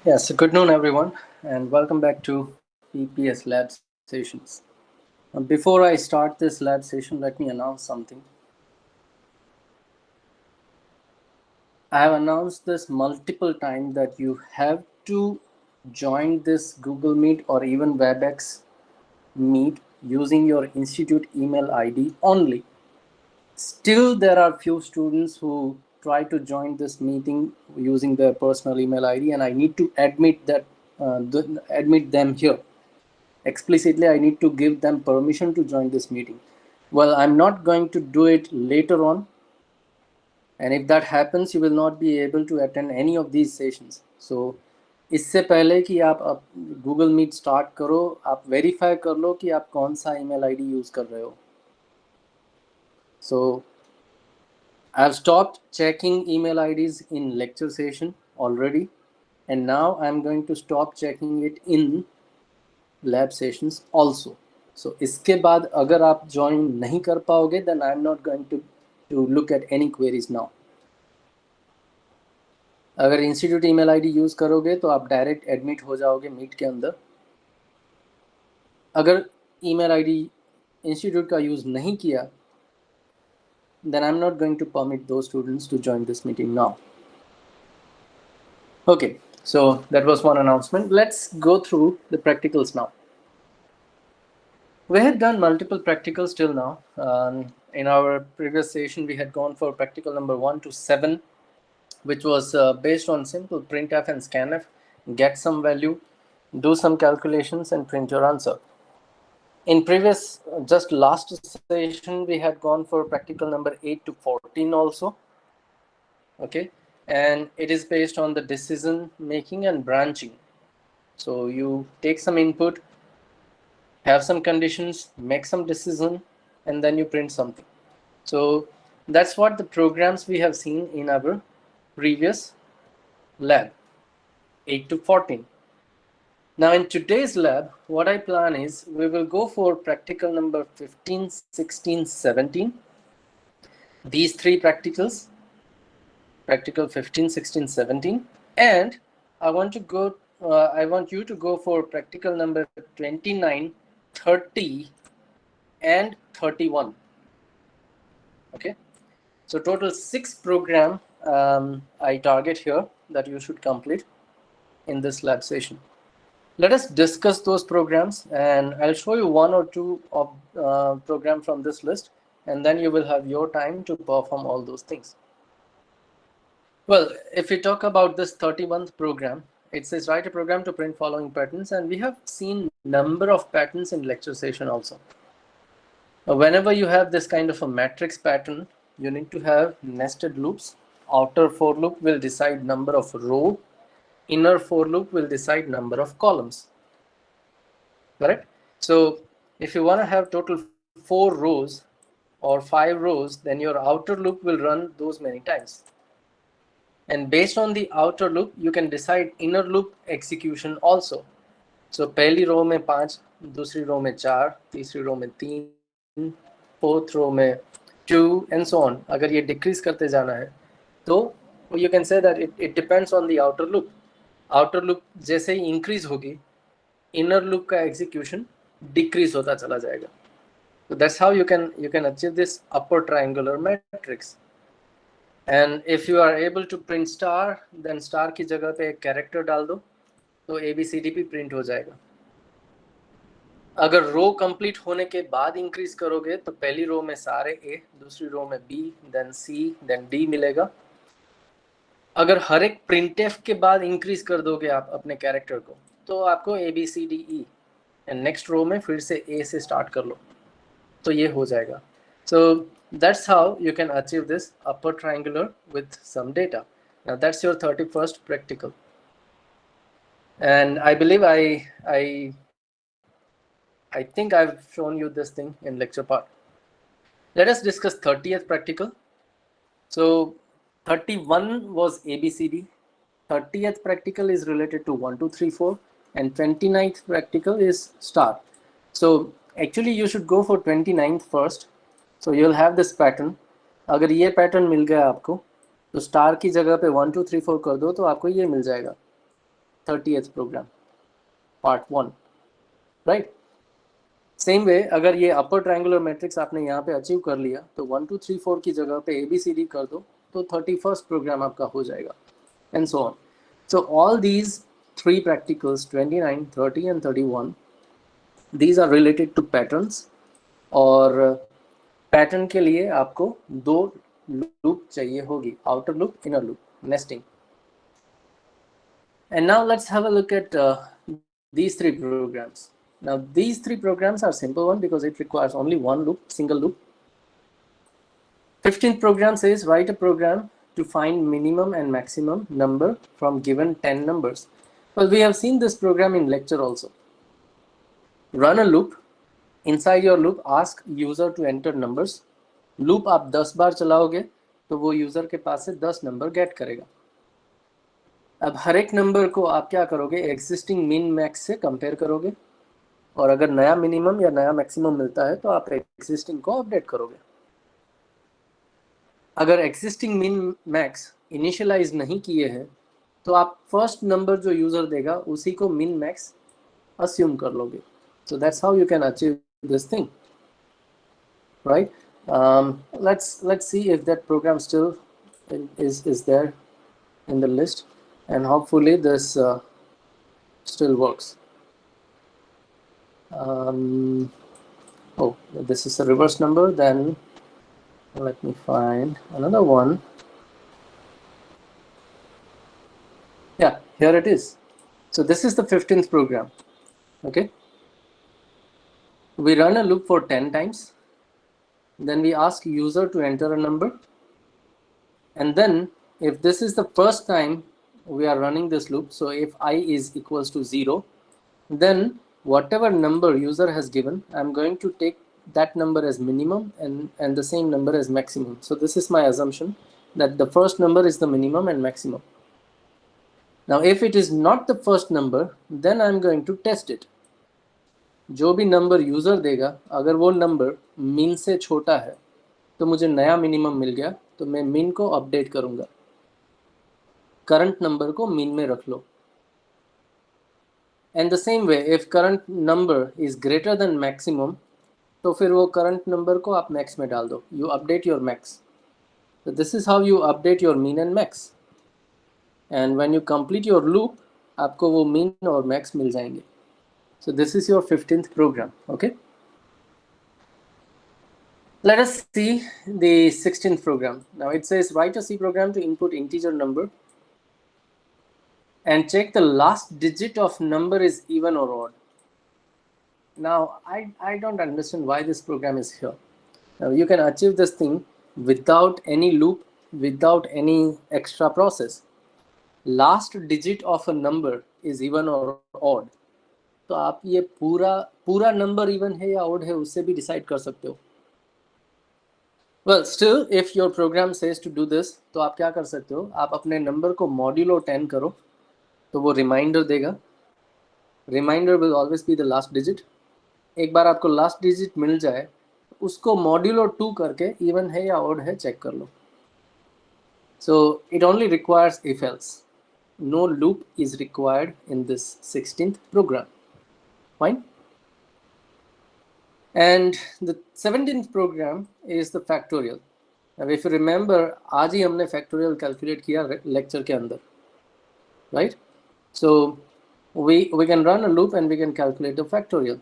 Yes, good noon, everyone, and welcome back to PPS Lab Sessions. Before I start this lab session, let me announce something. I have announced this multiple times that you have to join this Google Meet or even WebEx Meet using your institute email ID only. Still, there are few students who try to join this meeting using their personal email ID, and I need to admit them here. Explicitly, I need to give them permission to join this meeting. Well, I'm not going to do it later on, and if that happens, you will not be able to attend any of these sessions. So इससे पहले कि आप Google meet start करो, आप verify कर लो कि आप कौन सा ईमेल आईडी यूज कर रहे हो. So I've stopped checking email IDs in lecture session already, and now I'm going to stop checking it in lab sessions also. So इसके बाद अगर आप join नहीं कर पाओगे, then I'm not going to look at any queries now. अगर institute email ID use करोगे तो आप डायरेक्ट एडमिट हो जाओगे मीट के अंदर. अगर ईमेल आईडी इंस्टीट्यूट का यूज नहीं किया, then I'm not going to permit those students to join this meeting now. Okay, so that was one announcement. Let's go through the practicals now. We had done multiple practicals till now. In our previous session, we had gone for practical number 1 to 7, which was based on simple printf and scanf, get some value, do some calculations, and print your answer. In previous, just last session, we had gone for practical number 8 to 14 also. Okay, and it is based on the decision making and branching. So you take some input, have some conditions, make some decision, and then you print something. So that's what the programs we have seen in our previous lab, 8 to 14. Now in today's lab, what I plan is we will go for practical number 15, 16, 17. These three practicals, practical 15, 16, 17, and I want you to go for practical number 29, 30, and 31. Okay, so total 6 program I target here that you should complete in this lab session. Let us discuss those programs, and I'll show you one or two of program from this list, and then you will have your time to perform all those things. Well, if we talk about this 31st program, it says write a program to print following patterns, and we have seen number of patterns in lecture session also. Whenever you have this kind of a matrix pattern, you need to have nested loops. Outer for loop will decide number of row, inner for loop will decide number of columns. Correct? So if you want to have total 4 rows or 5 rows, then your outer loop will run those many times. And based on the outer loop, you can decide inner loop execution also. So पहली रो में 5, दूसरी रो में 4, तीसरी रो में 3, fourth row में 2, and so on. अगर ये decrease करते जाना है तो you can say that it depends on the outer loop. Outer loop जैसे ही इंक्रीज होगी, inner loop का execution decrease होता चला जाएगा. So that's how you can achieve this upper triangular matrix. And if you are able to print star, then star की जगह पे एक character डाल दो तो ABCD भी print हो जाएगा. अगर रो कंप्लीट होने के बाद इंक्रीज करोगे तो पहली रो में सारे A, दूसरी रो में B, then C, then D मिलेगा. अगर हर एक printf के बाद इंक्रीज कर दोगे आप अपने कैरेक्टर को तो आपको ABCDE, एंड नेक्स्ट रो में फिर से A से स्टार्ट कर लो तो ये हो जाएगा. So that's how you can achieve this upper triangular with some data. Now that's your 31st practical, and I believe I think I've shown you this thing in lecture part. Let us discuss 30th practical. So 31 was ABCD, 30th practical is related to 1, 2, 3, 4, and 29th practical is star. So actually you should go for 29th first. So you'll have this pattern. अगर ये pattern मिल गया आपको तो star की जगह पे 1, 2, 3, 4 कर दो तो आपको ये मिल जाएगा. 30th program, part 1, right? Same way अगर ये अपर ट्रायंगुलर मैट्रिक्स आपने यहाँ पे अचीव कर लिया तो 1 2 3 4 की जगह पे ABCD कर दो तो 31st प्रोग्राम आपका हो जाएगा, and so on. So all these 3 practicals 29, 30 and 31, these are related to patterns. और पैटर्न के लिए आपको 2 लूप चाहिए होगी, outer loop, inner loop, nesting. And now let's have a look at these 3 programs. Now these 3 programs are simple one because it requires only one loop, single loop. 15th program says write a program to find minimum and maximum number from given 10 numbers. Well, we have seen this program in lecture also. Run a loop. Inside your loop, ask user to enter numbers. Loop आप 10 बार चलाओगे तो वो user के पास से 10 number gate करेगा. अब हर एक number को आप क्या करोगे, एग्जिस्टिंग मिन मैक्स से कंपेयर करोगे, और अगर नया मिनिमम या नया मैक्सिमम मिलता है तो आप एग्जिस्टिंग को अपडेट करोगे. अगर एग्जिस्टिंग मिन मैक्स इनिशियलाइज नहीं किए हैं तो आप फर्स्ट नंबर जो यूजर देगा उसी को मिन मैक्स अस्यूम कर लोगे. So that's how you can achieve this thing, right? Let's see if that program still is there in the list, and hopefully this still works. Oh, this is a reverse number. Then let me find another one. Yeah, here it is. So this is the 15th program. Okay, we run a loop for 10 times. Then we ask user to enter a number, and then if this is the first time we are running this loop, so if I is equals to 0, then whatever number user has given, I'm going to take that number as minimum and the same number as maximum. So this is my assumption that the first number is the minimum and maximum. Now if it is not the first number, then I'm going to test it. जो भी number user देगा, अगर वो number mean से छोटा है तो मुझे नया मिनिमम मिल गया, तो मैं मीन को अपडेट करूंगा. करंट नंबर को मीन में रख लो. And the same way if current number is greater than maximum, तो फिर वो करंट नंबर को आप मैक्स में डाल दो. You update your max. So this is how you update your mean and max. And when you complete your loop, आपको वो mean और max मिल जाएंगे. So this is your 15th program. Okay. Let us see the 16th program. Now it says write a C program to input integer number and check the last digit of number is even or odd. Now I don't understand why this program is here. Now you can achieve this thing without any loop, without any extra process. Last digit of a number is even or odd. तो आप ये पूरा number even है या odd है उससे भी decide कर सकते हो. Well, still if your program says to do this, तो आप क्या कर सकते हो, आप अपने नंबर को मॉड्यूलो 10 करो तो वो रिमाइंडर देगा. Reminder will always be the last digit. एक बार आपको लास्ट डिजिट मिल जाए उसको मॉड्यूलो 2 करके इवन है या ऑड है चेक कर लो. So it only requires if else. No loop is required in this 16th program. Fine. And the 17th program is the factorial. Now if you remember, आज ही हमने factorial calculate किया lecture के अंदर, right? So we can run a loop and we can calculate the factorial.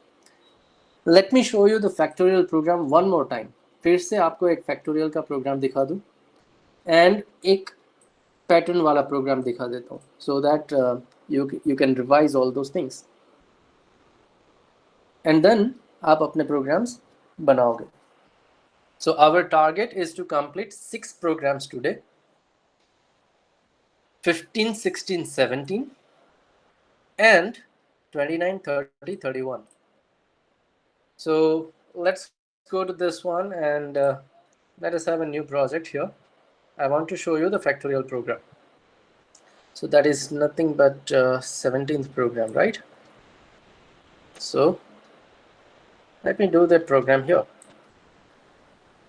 Let me show you the factorial program one more time. फिर से आपको एक factorial का program दिखा दूँ and एक pattern वाला program दिखा देता हूँ, so that you can revise all those things. And then आप अपने programs बनाओगे. So our target is to complete 6 programs today. 15, 16, 17 and 29, 30, 31. So let's go to this one and let us have a new project here. I want to show you the factorial program. So that is nothing but 17th program, right? So let me do that program here.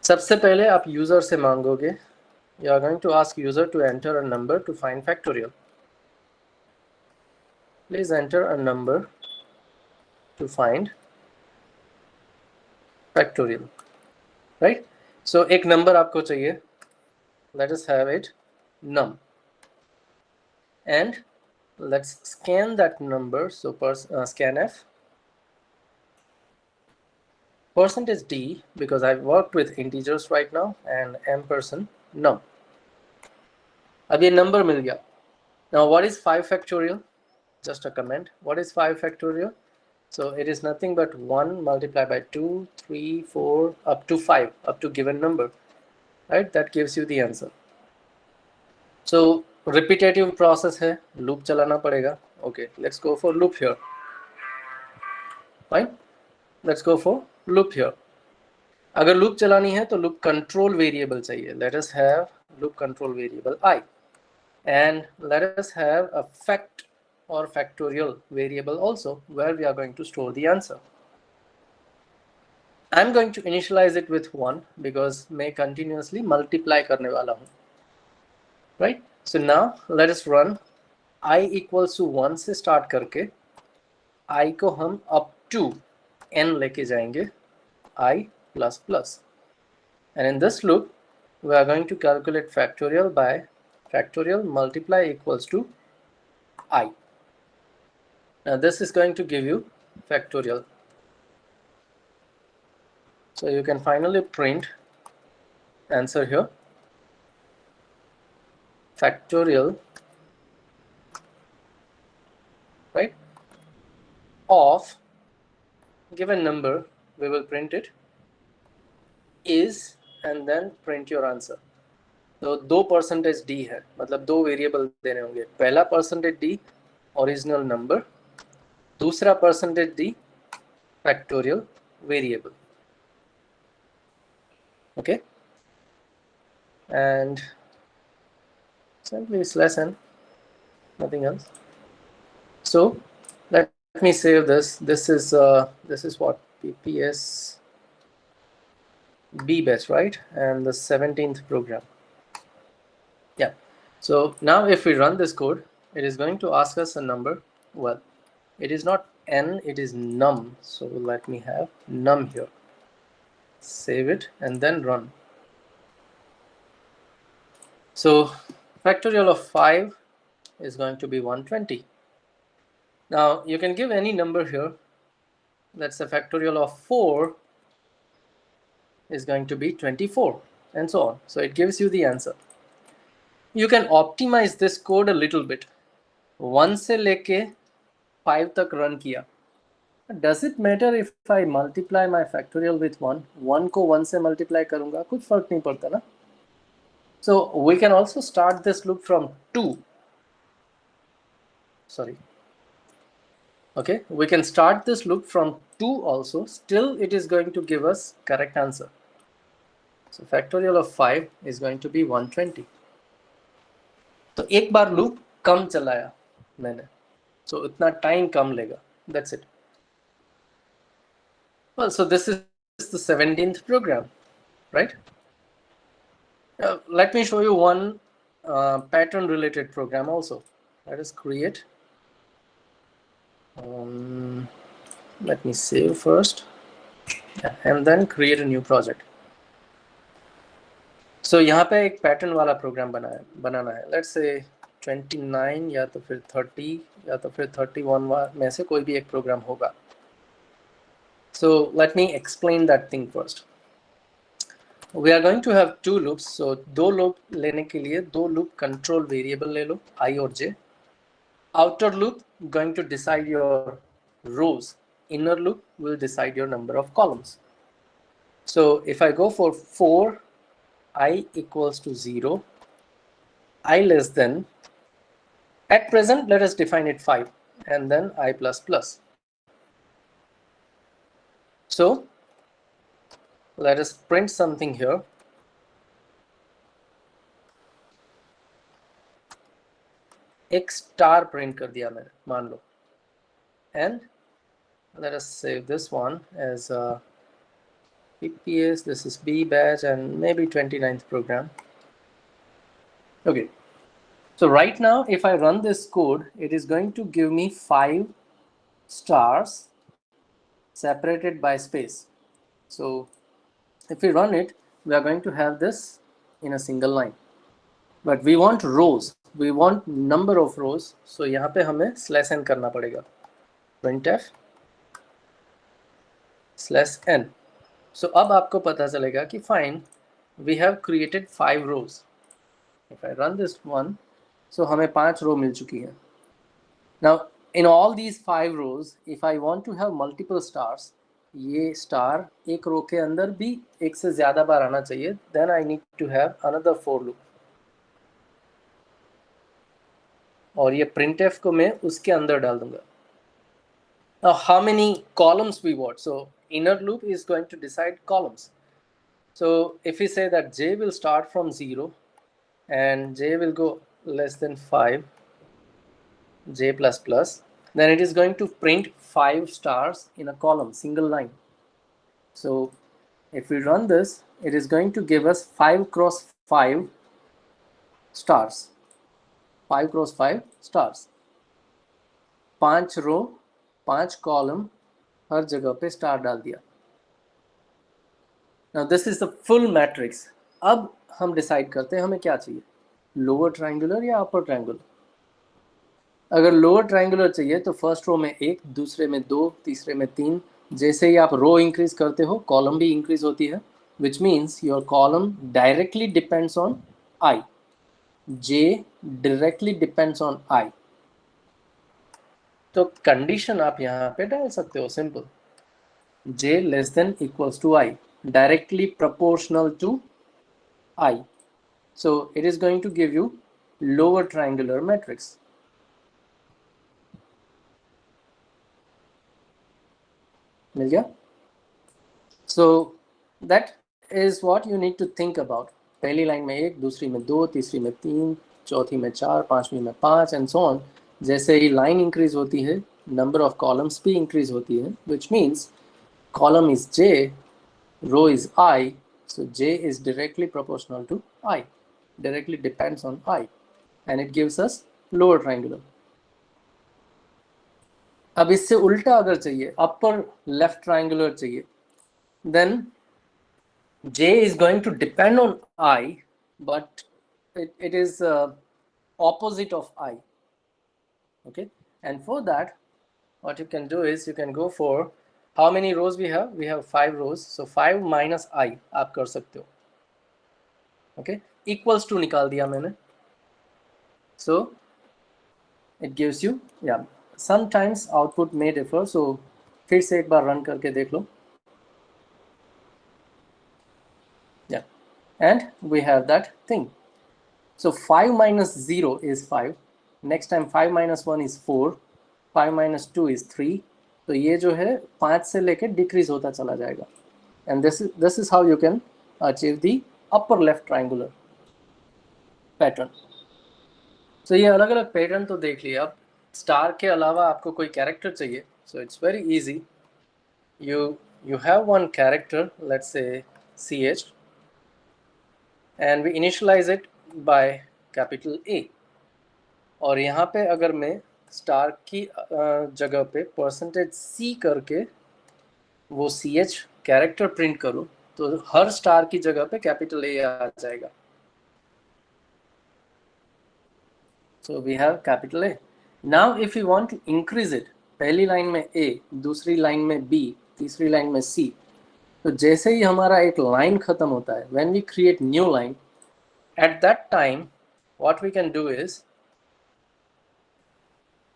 सबसे पहले आप user से मांगोगे, you are going to ask user to enter a number to find factorial. Please enter a number to find factorial, right? So एक number आपको चाहिए, let us have it num, and let's scan that number. So scanf percentage d, because I've worked with integers right now, and ampersand num. अब ये number मिल गया. Now what is 5 factorial? Just a comment. What is 5 factorial? So it is nothing but 1 multiplied by 2, 3, 4, up to 5, up to given number, right? That gives you the answer. So repetitive process है, loop चलाना पड़ेगा. Okay, let's go for loop here. Fine. Let's go for loop here. अगर loop चलानी है तो loop control variable चाहिए. Let us have loop control variable I, and let us have a fact or factorial variable also, where we are going to store the answer. I'm going to initialize it with 1 because मैं continuously multiply करने वाला हूँ, right? So now let us run I equals to 1 से start करके I को हम up to n लेके जाएंगे I plus plus, and in this loop we are going to calculate factorial by factorial multiply equals to I. Now this is going to give you factorial. So you can finally print answer here, factorial, right, of given number. We will print it is, and then print your answer. तो 2% d है, मतलब 2 variable देने होंगे. पहला %d original number, दूसरा %d factorial variable. Okay, and simply slash n, nothing else. So let me save this. This is what, PPS B batch, right? And the 17th program. Yeah. So now if we run this code, it is going to ask us a number. Well, it is not n, it is num. So let me have num here. Save it and then run. So factorial of 5 is going to be 120. Now you can give any number here. Let's say factorial of 4 is going to be 24, and so on. So it gives you the answer. You can optimize this code a little bit. 1 से लेके 5 तक run किया. Does it matter if I multiply my factorial with 1? 1 को 1 से multiply करूँगा, कुछ फर्क नहीं पड़ता ना. So we can also start this loop from 2. Sorry. Okay, we can start this loop from 2 also. Still, it is going to give us correct answer. So factorial of 5 is going to be 120. तो एक बार loop कम चलाया मैंने, so इतना time कम लेगा. That's it. Well, so this is the 17th program, right? Let me show you one pattern related program also. Let us create. Let me save first, and then create a new project. So यहाँ पे एक pattern वाला program बनाना है. Let's say 29 या तो फिर 30 या तो फिर 31 में से कोई भी एक program होगा. So let me explain that thing first. We are going to have 2 loops. So 2 loop लेने के लिए 2 loop control variable ले लो, I और J. Outer loop going to decide your rows. Inner loop will decide your number of columns. So if I go for 4, I equals to 0, I less than, at present let us define it 5, and then I plus plus. So let us print something here. एक star print कर दिया मैंने, मान लो. And let us save this one as PPS. This is B batch and maybe 29th program. Okay. So right now, if I run this code, it is going to give me 5 stars separated by space. So if we run it, we are going to have this in a single line. But we want rows, we want number of rows. So यहाँ पे हमें /n करना पड़ेगा. printf /n. So अब आपको पता चलेगा कि fine, we have created 5 rows. If I run this one, so हमें 5 रो मिल चुकी है. Now in all these 5 rows, if I want to have multiple stars, ये स्टार एक रो के अंदर भी एक से ज्यादा बार आना चाहिए. Then I need to have another for loop. और ये printf को मैं उसके अंदर डाल दूंगा. Now how many columns we want? So inner loop is going to decide columns. So if we say that j will start from 0 and j will go less than 5, j plus plus, then it is going to print 5 stars in a column, single line. So if we run this, it is going to give us 5 cross 5 stars. 5 cross 5 stars. 5 row 5 column, हर जगह पे star डाल दिया. Now this is the full matrix. अब हम decide करते हैं हमें क्या चाहिए, लोअर ट्रायंगुलर या अपर ट्रायंगुलर. अगर लोअर ट्रायंगुलर चाहिए तो फर्स्ट रो में 1, दूसरे में 2, तीसरे में 3. जैसे ही आप रो इंक्रीज करते हो, कॉलम भी इंक्रीज होती है, which means your column directly depends on I. j directly depends on i. तो कंडीशन आप यहाँ पे डाल सकते हो, simple. j less than equals to i, directly proportional to i. So it is going to give you lower triangular matrix. मिल गया? So that is what you need to think about. पहली line में 1, दूसरी में 2, तीसरी में 3, चौथी में 4, पांचवी में 5 and so on. जैसे ही लाइन इंक्रीज होती है, नंबर ऑफ कॉलम्स भी इंक्रीज होती है, which means column is j, row is I, so j is directly proportional to I, directly depends on I, and it gives us lower triangular. अब इससे उल्टा अगर चाहिए, अपर लेफ्ट ट्रायंगुलर चाहिए, then j is going to depend on I, but it is opposite of I. Okay, and for that what you can do is you can go for, how many rows we have? We have 5 rows, so 5 minus I आप कर सकते हो. Okay, equals to निकाल दिया मैंने. So it gives you, yeah, sometimes output may differ, so फिर से एक बार रन करके देख लो. Yeah, and we have that thing. So 5 minus 0 is 5. Next time 5 minus 1 is 4. 5 minus 2 is 3. तो ये जो है 5 से लेके डिक्रीज होता चला जाएगा. And this is how you can achieve the upper left triangular pattern. So ये अलग अलग पैटर्न तो देख लिया. अब स्टार के अलावा आपको कोई कैरेक्टर चाहिए, so it's very easy. You have one character, let's say ch, and we initialize it by capital A. और यहाँ पे अगर मैं स्टार की जगह पे %c करके वो ch कैरेक्टर प्रिंट करूँ, तो हर स्टार की जगह पे कैपिटल A आ जाएगा. So we have capital A. Now if you want to increase it, पहली लाइन में A, दूसरी लाइन में B, तीसरी लाइन में C, तो जैसे ही हमारा एक लाइन खत्म होता है, when we create new line, at that time what we can do is,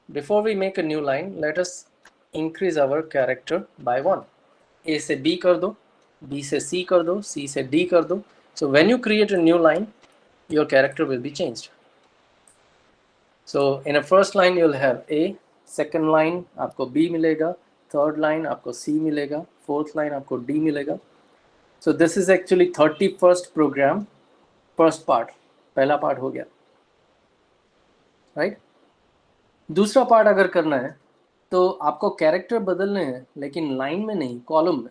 before we make a new line, let us increase our character by 1. A से B कर दो, B से C कर दो, C से D कर दो. So when you create a new line, your character will be changed. So in a first line you'll have A, second line आपको B मिलेगा, third line आपको C मिलेगा, fourth line आपको D मिलेगा. So this is actually 31st program, first part, पहला part हो गया, right? दूसरा पार्ट अगर करना है तो आपको कैरेक्टर बदलने हैं, लेकिन लाइन में नहीं, कॉलम में.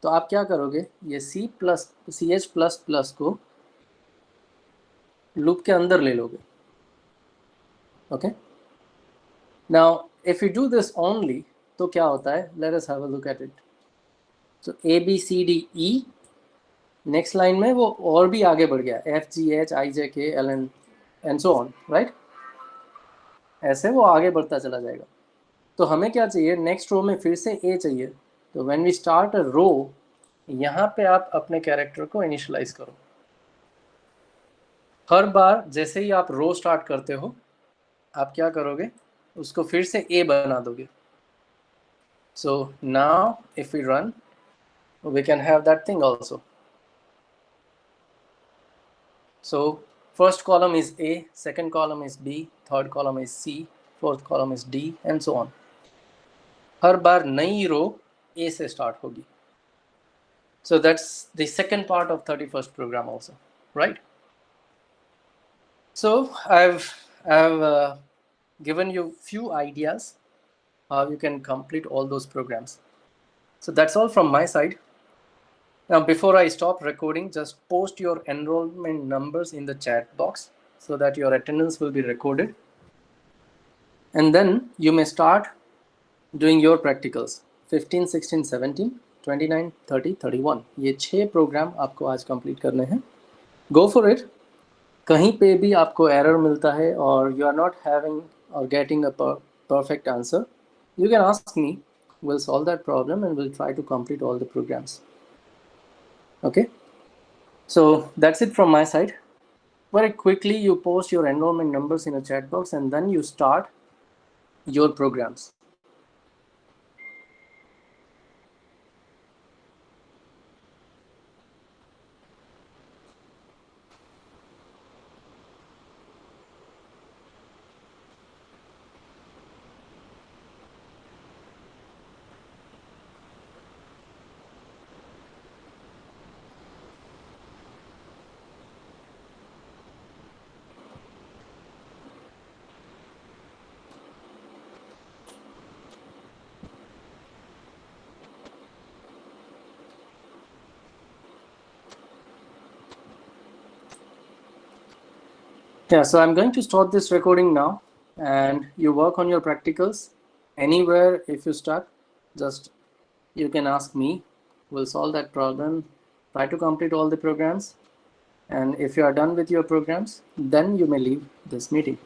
तो आप क्या करोगे, ये ch++ को लूप के अंदर ले लोगे. Okay. Now, if you do this only, तो क्या होता है? Let us have a look at it. So A, B, C, D, E. Next line में वो और भी आगे बढ़ गया. F, G, H, I, J, K, L, N, and so on, right? ऐसे वो आगे बढ़ता चला जाएगा. तो हमें क्या चाहिए? नेक्स्ट रो में फिर से A चाहिए. तो when we start a row, यहाँ पे आप अपने कैरेक्टर को इनिशियलाइज करो. हर बार जैसे ही आप रो स्टार्ट करते हो, आप क्या करोगे? उसको फिर से A बना दोगे. So now if we run, we can have that thing also. So first column is A, second column is B, third column is C, fourth column is D, and so on. हर बार नई रो A से start होगी. So that's the second part of 31st program also, right? So I've given you few ideas how you can complete all those programs. So that's all from my side. Now, before I stop recording, just post your enrollment numbers in the chat box so that your attendance will be recorded. And then you may start doing your practicals. 15, 16, 17, 29, 30, 31. ये 6 programme आपको आज complete करने हैं. Go for it. कहीं पे भी आपको error मिलता है और you are not having or getting a perfect answer, you can ask me. We'll solve that problem and we'll try to complete all the programs. Okay, so that's it from my side. Very quickly you post your enrollment numbers in a chat box and then you start your programs. Yeah, so I'm going to stop this recording now and you work on your practicals. Anywhere if you stuck, just you can ask me. We'll solve that problem, try to complete all the programs. And if you are done with your programs, then you may leave this meeting.